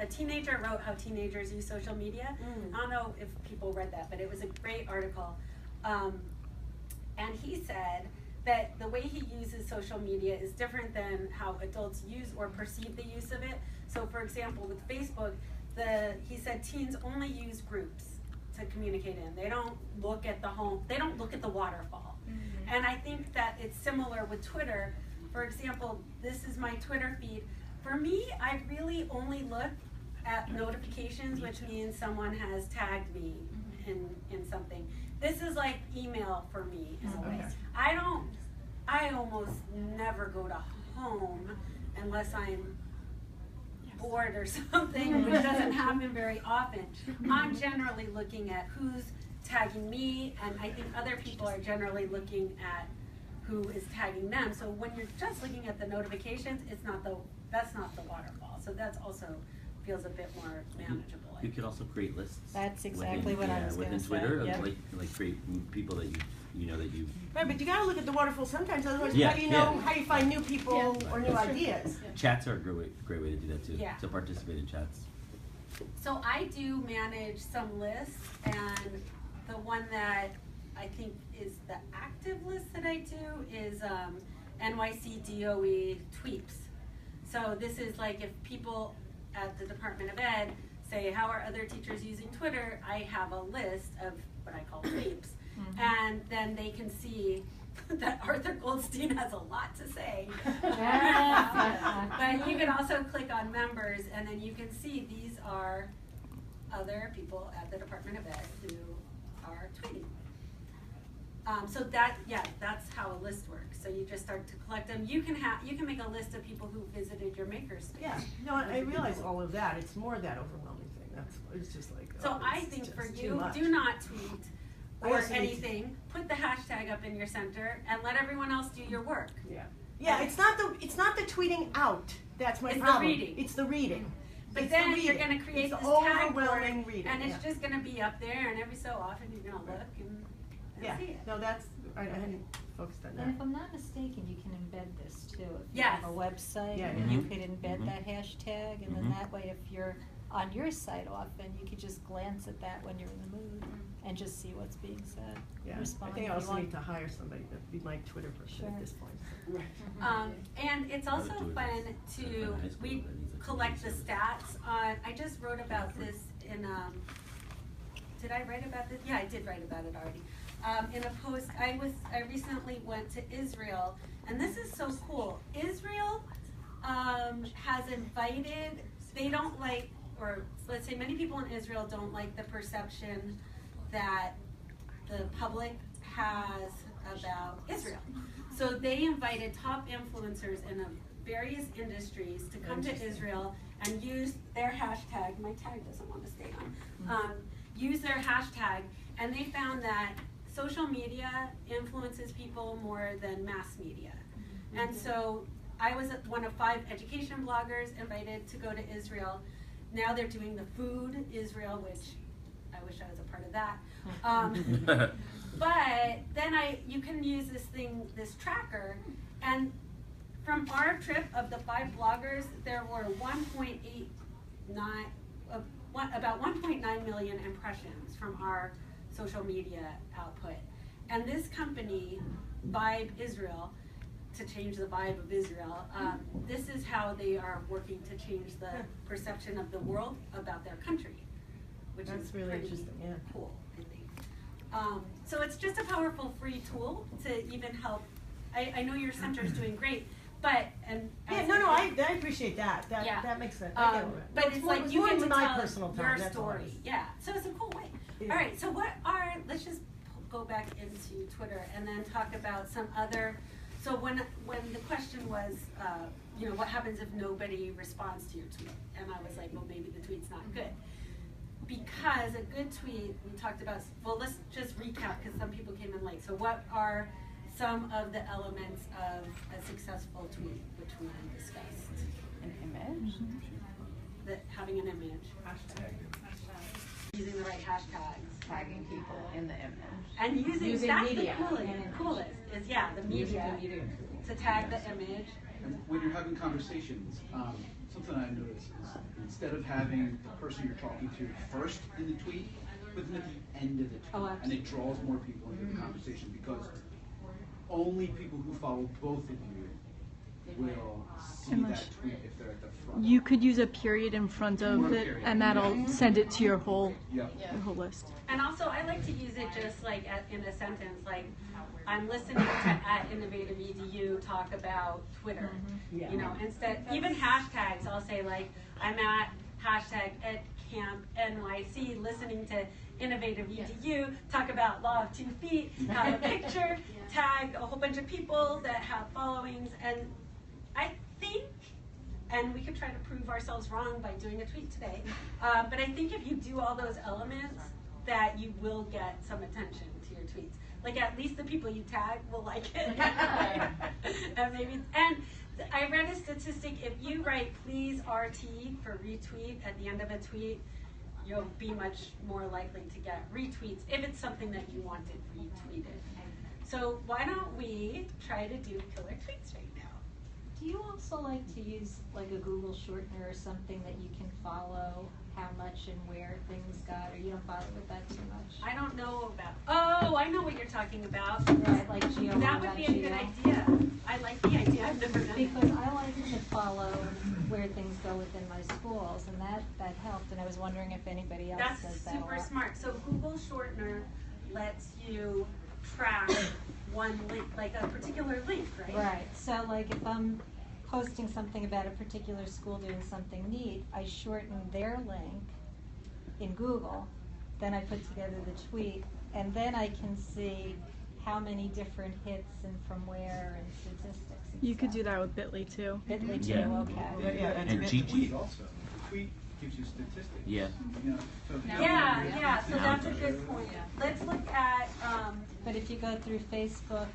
a teenager wrote how teenagers use social media. I don't know if people read that, but it was a great article. And he said that the way he uses social media is different than how adults use or perceive the use of it. So for example, with Facebook, he said teens only use groups to communicate in. They don't look at they don't look at the waterfall. And I think that it's similar with Twitter. For example, this is my Twitter feed. For me, I really only look at notifications, which means someone has tagged me in something. This is like email for me in a way. I almost never go to home unless I'm bored or something, which doesn't happen very often. I'm generally looking at who's tagging me, and I think other people are generally looking at who is tagging them. So when you're just looking at the notifications, that's not the waterfall. So that's also feels a bit more manageable. You could also create lists. That's exactly what I was going to say. Within Twitter, like create people that you know that you. Right, but you gotta look at the waterfall sometimes. Otherwise, how do you know? How do you find new people or new ideas? Chats are a great way to do that too. Yeah. To participate in chats. So I do manage some lists, and the one that I think is the active list that I do is NYC DOE tweets. So this is like if people at the Department of Ed say, how are other teachers using Twitter? I have a list of what I call tweets. And then they can see that Arthur Goldstein has a lot to say. But you can also click on members, and then you can see these are other people at the Department of Ed who are tweeting. So that's how a list works. So you just start to collect them. You can make a list of people who visited your makerspace. Yeah, no, I realize all of that. It's more that overwhelming thing. It's just like. So I think for you, do not tweet or anything. Put the hashtag up in your center and let everyone else do your work. Yeah. Yeah, it's not the tweeting out. That's my problem. It's the reading. It's the reading. But it's then the you're going to create it's this tag board, and it's just going to be up there, and every so often you're going to look and see it. No, that's I hadn't focused on that. And if I'm not mistaken, you can embed this too. If you Yes. have a website, Yeah, you could embed that hashtag, and then that way, if you're on your site often, you could just glance at that when you're in the mood and just see what's being said. Yeah, Respond I think if I you also want. need to hire somebody to be my Twitter person at this point. And it's also fun to, we collect the stats on, I just wrote about this in, did I write about this? Yeah, I did write about it already. In a post, I recently went to Israel, and this is so cool. Israel has invited, they don't like, or let's say many people in Israel don't like the perception that the public has about Israel. So they invited top influencers in various industries to come to Israel and use their hashtag. My tag doesn't want to stay on. Use their hashtag, and they found that social media influences people more than mass media. And so I was one of 5 education bloggers invited to go to Israel. Now they're doing the Food Israel, which I wish I was a part of that. But then you can use this tracker, and from our trip of the 5 bloggers, there were about 1.9 million impressions from our social media output. And this company, Vibe Israel, to change the vibe of Israel, this is how they are working to change the perception of the world about their country, which is really pretty interesting. cool, I think. So it's just a powerful free tool to even help. I know your center is doing great, but I appreciate that. That makes sense. But it's like you get to tell your that's story. Yeah, so it's a cool way. Yeah. All right, so let's just go back into Twitter and then talk about some other. So when the question was, what happens if nobody responds to your tweet? And I was like, well, maybe the tweet's not good. Because a good tweet, we talked about, well, let's just recap because some people came in late. So what are some of the elements of a successful tweet, which we discussed? An image? Having an image. Hashtag. Using the right hashtags. Tagging people in the image. And using that's media. The coolest is the media to tag the image. And when you're having conversations, something I noticed is instead of having the person you're talking to first in the tweet, put them at the end of the tweet, Oh, and it draws more people into the conversation because only people who follow both of you will see Unless- that tweet if they're at the front. You could use a period in front of Or a it, period. and that'll send it to your whole Yeah. list. And also, I like to use it just like in a sentence, like, I'm listening to at Innovative EDU talk about Twitter. You know, instead, even hashtags, I'll say like, I'm at hashtag at Camp NYC listening to Innovative EDU talk about Law of 2 Feet, have a picture, tag a whole bunch of people that have followings, and I think, and we could try to prove ourselves wrong by doing a tweet today, but I think if you do all those elements, that you will get some attention to your tweets. Like at least the people you tag will like it. and I read a statistic, if you write please RT for retweet at the end of a tweet, you'll be much more likely to get retweets if it's something that you wanted retweeted. So why don't we try to do killer tweets right now? Do you also like to use like a Google shortener or something that you can follow how much and where things got, or you don't bother with that too much? I don't know about, oh, I know what you're talking about. Right, like geo. That would be a good idea. I like the idea, I've never done it. Because I like to follow where things go within my schools, and that helped, and I was wondering if anybody else That's does that a super lot. smart. So Google Shortener lets you track one link, like a particular link, right? Right, so like if I'm posting something about a particular school doing something neat, I shorten their link in Google, then I put together the tweet, and then I can see how many different hits and from where and statistics and You could stuff. do that with Bitly too. Bitly too, Yeah. okay. And the Gigi. tweet also. The tweet gives you statistics. Yeah. You know, so if you Yeah, so Now that's a it's good point. Let's look at, But if you go through Facebook,